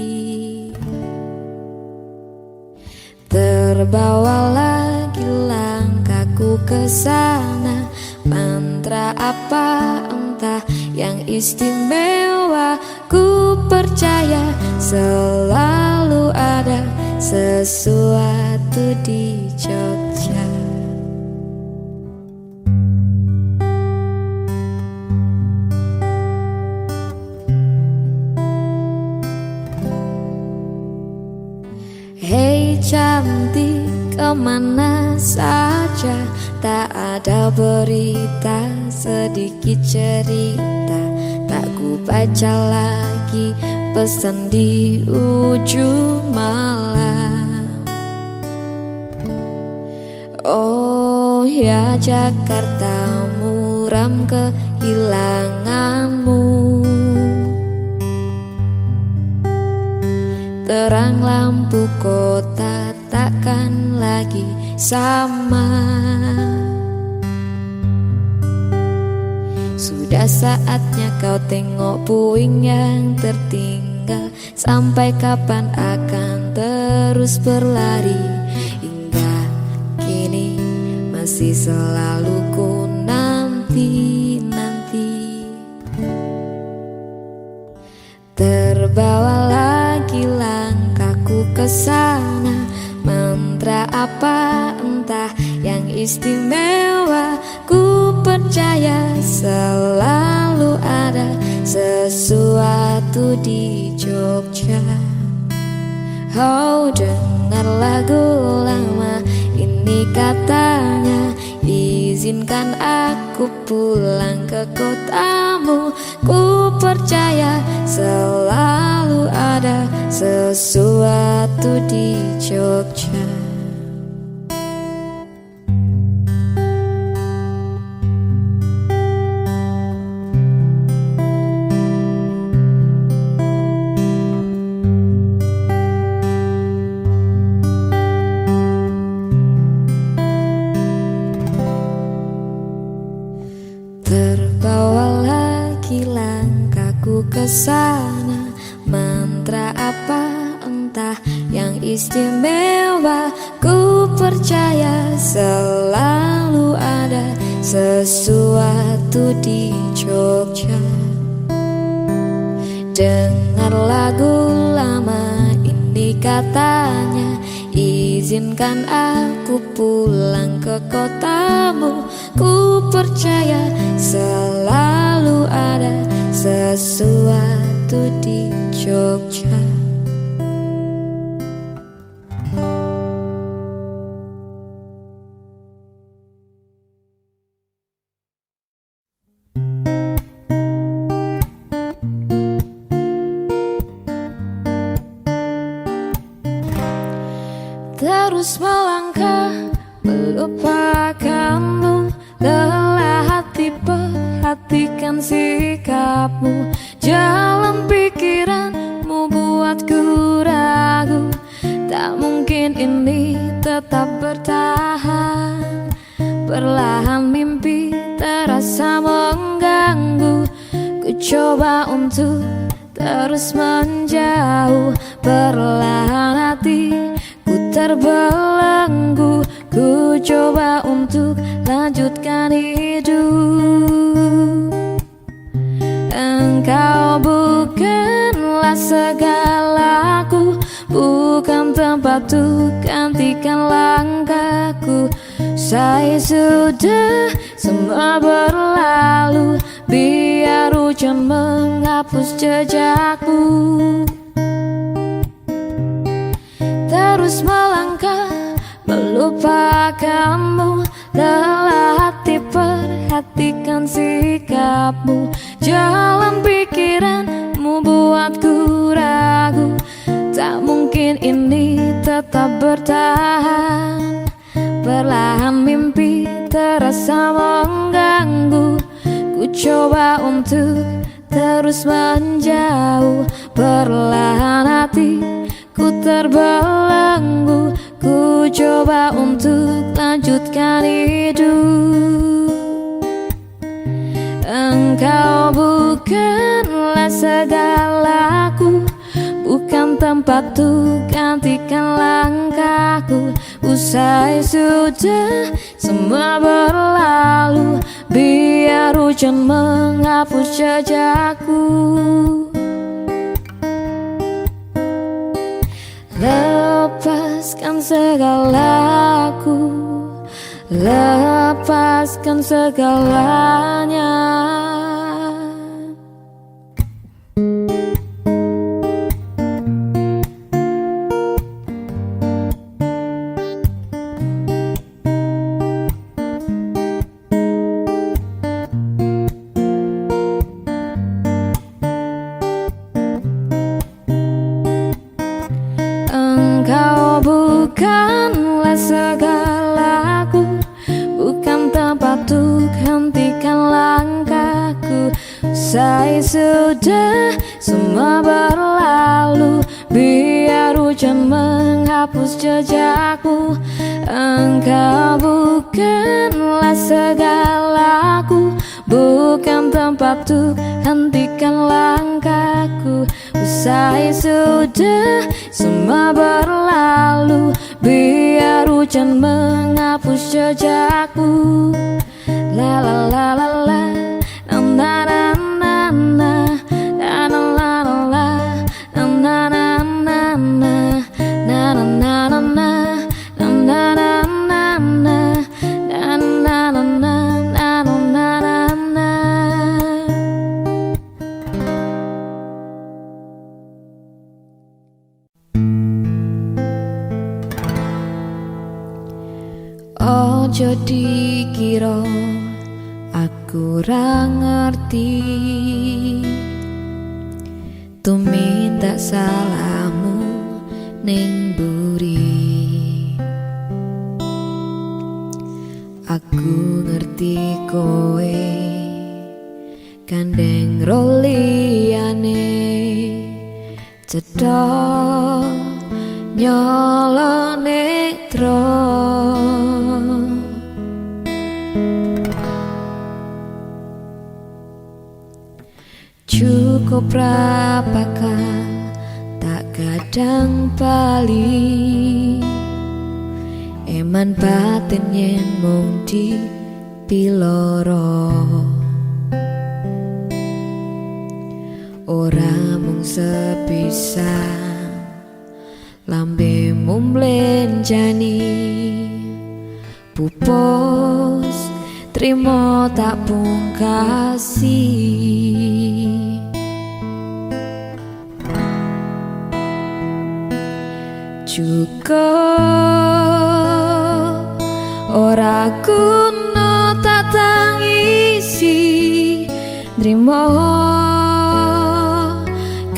Terbawa lagi langkahku ke sana. Mantra apa entah yang istimewa, ku percaya selalu ada sesuatu di Jogja. Hei cantik, kemana saja? Tak Ada berita, sedikit cerita, tak ku baca lagi pesan di ujung malam. Oh ya Jakarta, muram kehilanganmu. Terang lampu kota takkan lagi sama. Sudah saatnya kau tengok puing yang tertinggal. Sampai kapan akan terus berlari? Hingga kini masih selalu ku nanti-nanti. Terbawa lagi langkahku ke sana. Mantra apa entah yang istimewa. Ku percaya selalu ada sesuatu di Jogja. Oh, dengar lagu lama ini katanya, izinkan aku pulang ke kotamu. Ku percaya selalu ada sesuatu di Jogja. Terbawa lagi langkahku ke sana. Mantra apa entah yang istimewa. Ku percaya selalu ada sesuatu di Jogja. Dengar lagu lama ini katanya, izinkan aku pulang ke kotamu. Ku percaya selalu ada sesuatu di Jogja. Terus melangkah melupakanmu. Lelah hati perhatikan sikapmu. Jalan pikiranmu buatku ragu. Tak mungkin ini tetap bertahan. Perlahan mimpi terasa mengganggu. Ku coba untuk terus menjauh. Perlahan hati terbelenggu. Ku coba untuk lanjutkan hidup. Engkau bukanlah segalaku, bukan tempat untuk gantikan langkahku. Saya sudah semua berlalu, biar hujan menghapus jejakku. Terus melangkah melupakanmu. Lelah hati perhatikan sikapmu. Jalan pikiranmu buatku ragu. Tak mungkin ini tetap bertahan. Perlahan mimpi terasa mengganggu. Ku coba untuk terus menjauh. Perlahan hati ku terbelenggu. Ku coba untuk lanjutkan hidup. Engkau bukanlah segalaku, bukan tempat untuk gantikan langkahku. Usai sudah semua berlalu, biar hujan menghapus jejakku. Lepaskan segalaku, lepaskan segalanya. Usai sudah semua berlalu, biar hujan menghapus jejakku. Engkau bukanlah segalaku, bukan tempat untuk hentikan langkahku. Usai sudah semua berlalu, biar hujan menghapus jejakku. La la la la la, na na na na na, na na na na, na na na na na, na na na na na, na na na na na, na na na na, na na na na. Ojo dikira aku ra ngerti, tumindak salahmu ning buri. Aku ngerti kowe kandeng roliyane, cedhak nyolone tro. Cukup rapakah tak kadang bali, eman batin yen mung dipiloro. Ora mung sepisan lambemu mlenjani, pupus trimo tak pungkasi. Cukup ora kuno tak tangisi, nrimo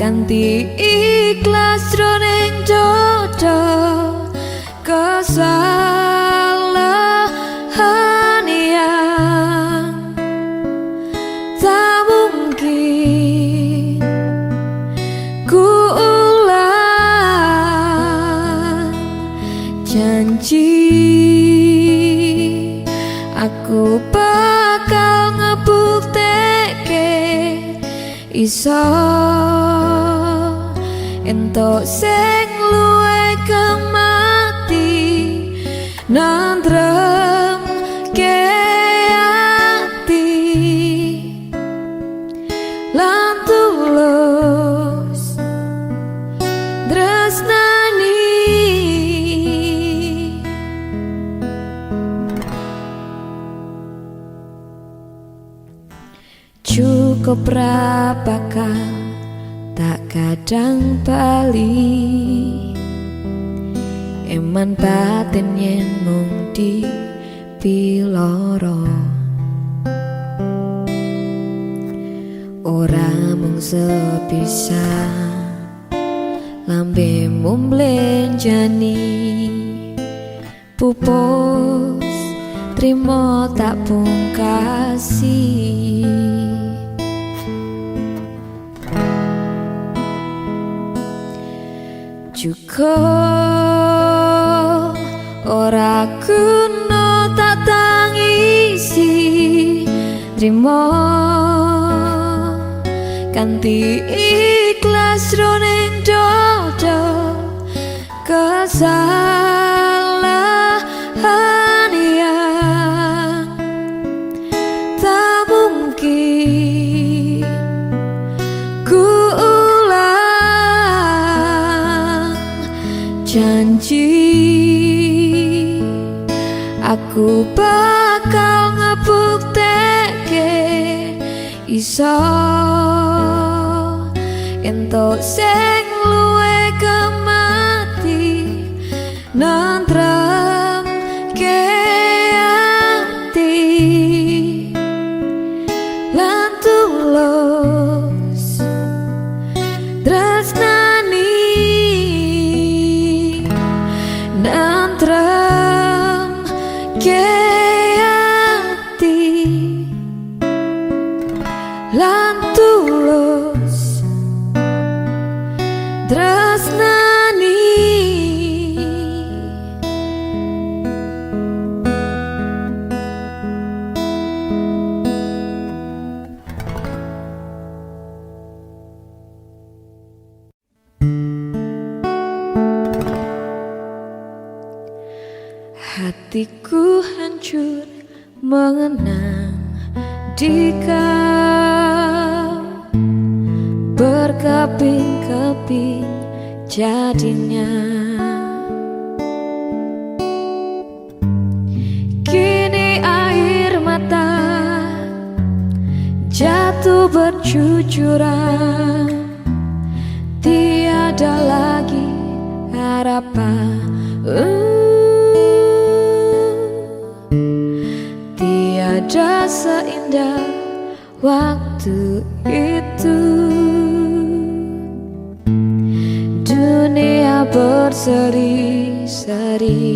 kanthi ikhlas jroning dodo kesalahan yang tak mungkin ku ulang. Janji aku bakal ngebuktekke iso entuk sing luwih kemati, nandremke ati lan tulus tresnani. Cukup rapakah tak kadang bali, eman batin yen mung dipiloro. Ora mung sepisan lambemu mlenjani, pupus trimo tak pungkasi. Cukup ora kuno tak tangisi, trimo kanthi ikhlas jroning dodo kesalahan yang tak mungkin ku ulang. Janji aku bakal ngebuktekke iso entuk sing luwih kemati, nandremke ati lan tulus tresnani. Nandremke ati lan tulus jujur mengenang di kau, berkeping-keping jadinya. Kini air mata jatuh bercucuran, tiada lagi harapan. Tiada seindah waktu itu. Dunia berseri-seri,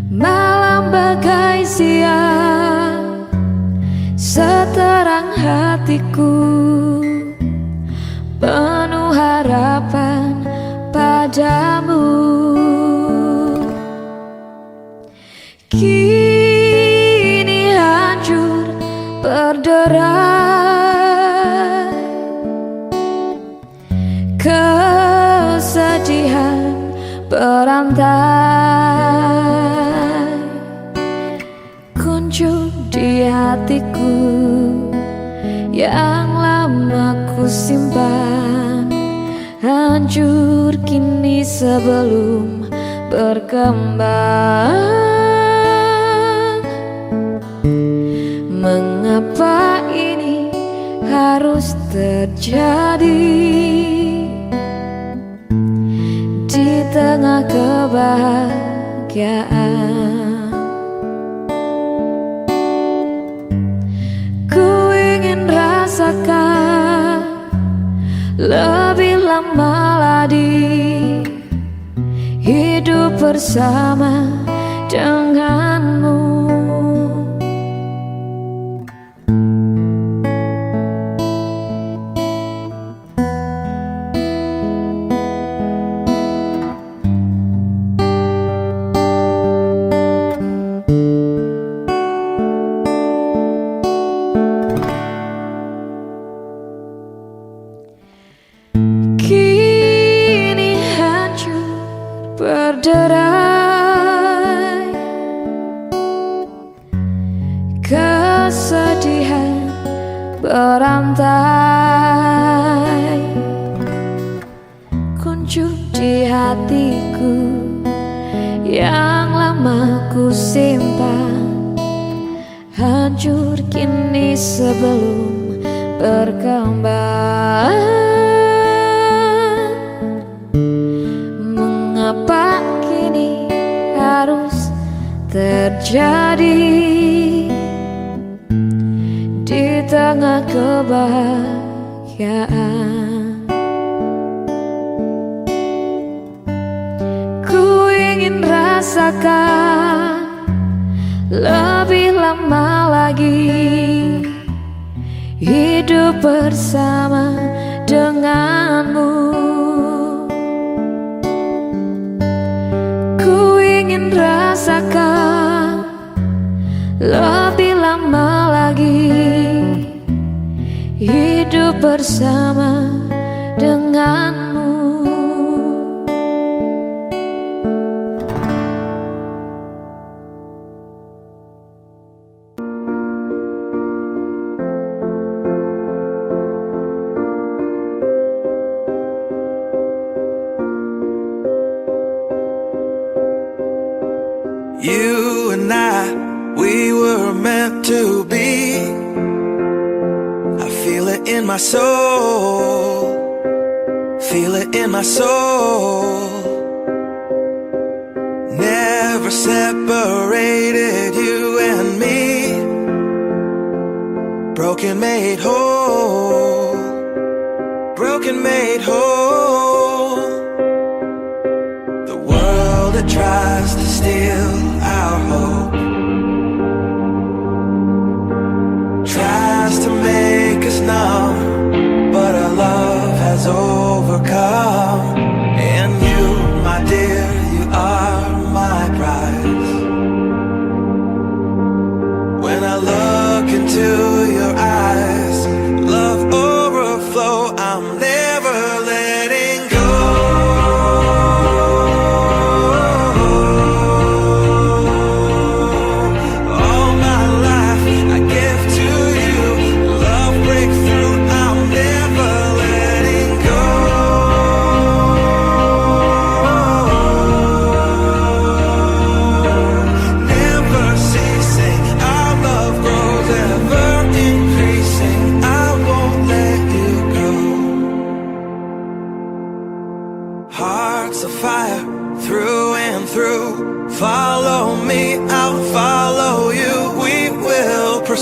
malam bagai siang, seterang hatiku, penuh harapan padamu. Kini hancur berderai, kesedihan berantai, kuncup di hatiku yang lama ku simpan, hancur kini sebelum berkembang. Mengapa ini harus terjadi di tengah kebahagiaan? Ku ingin rasakan lebih lama lagi, hidup bersama denganmu. Kini hancur berderai, kesedihan berantai, kuncup di hatiku yang lama ku simpan, hancur kini sebelum berkembang. Mengapa kini harus terjadi di tengah kebahagiaan? Ku ingin rasakan lebih lama lagi, hidup bersama denganmu. Ku ingin rasakan lebih lama lagi, hidup bersama denganmu. You and I, we were meant to be. I feel it in my soul, feel it in my soul. Never separated, you and me. Broken made whole, broken made whole. The world that tries to steal our hope tries to make us numb, but our love has overcome. And you, my dear, you are my prize. When I look into your eyes,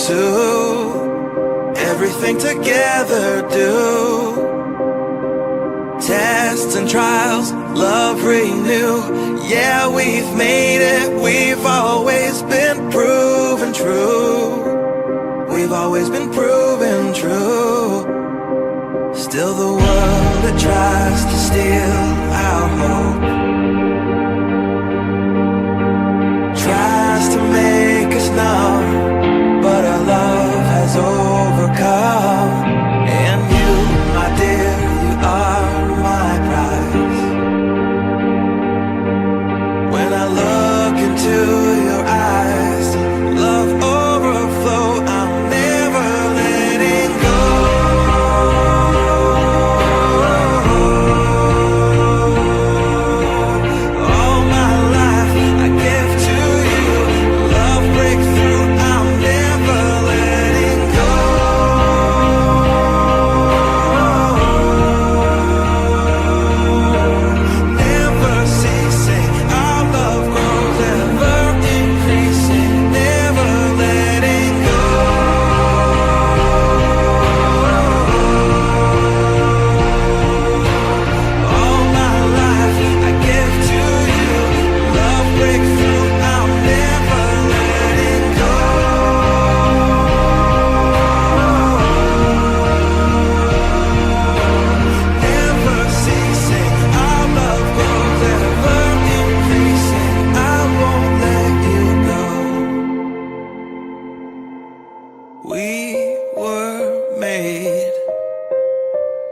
pursue everything together, do tests and trials, love renew. Yeah, we've made it, we've always been proven true. We've always been proven true. Still the world that tries to steal our hope tries to make us numb, but our love has overcome. And you, my dear, you are my prize. When I look into your eyes, love overflow, I'm never letting go. All my life I give to you, love breakthrough, I'm never letting go. Never ceasing, our love grows ever increasing, never letting go. All my life I give to you, love breakthrough, I'm never letting go. Never ceasing, our love grows ever increasing, I won't let you go.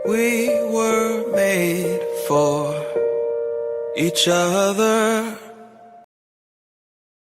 We were made for each other.